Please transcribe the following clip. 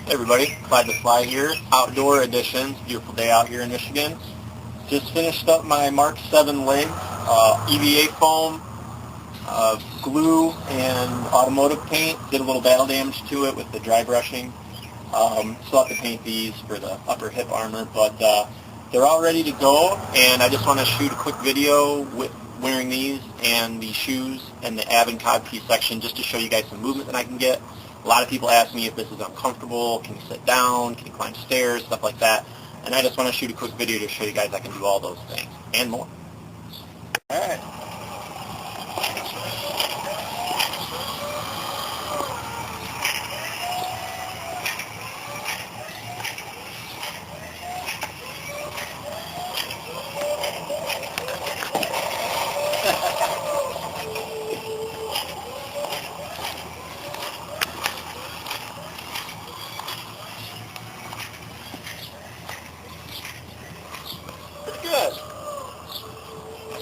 Hey everybody, Clyde the Fly here, outdoor editions, beautiful day out here in Michigan. Just finished up my Mark 7 legs, EVA foam, glue, and automotive paint. Did a little battle damage to it with the dry brushing. Still have to paint these for the upper hip armor, but they're all ready to go, and I just want to shoot a quick video with wearing these and the shoes and the ab and codpiece section just to show you guys some movement that I can get. A lot of people ask me if this is uncomfortable, can you sit down, can you climb stairs, stuff like that, and I just want to shoot a quick video to show you guys I can do all those things and more. Alright.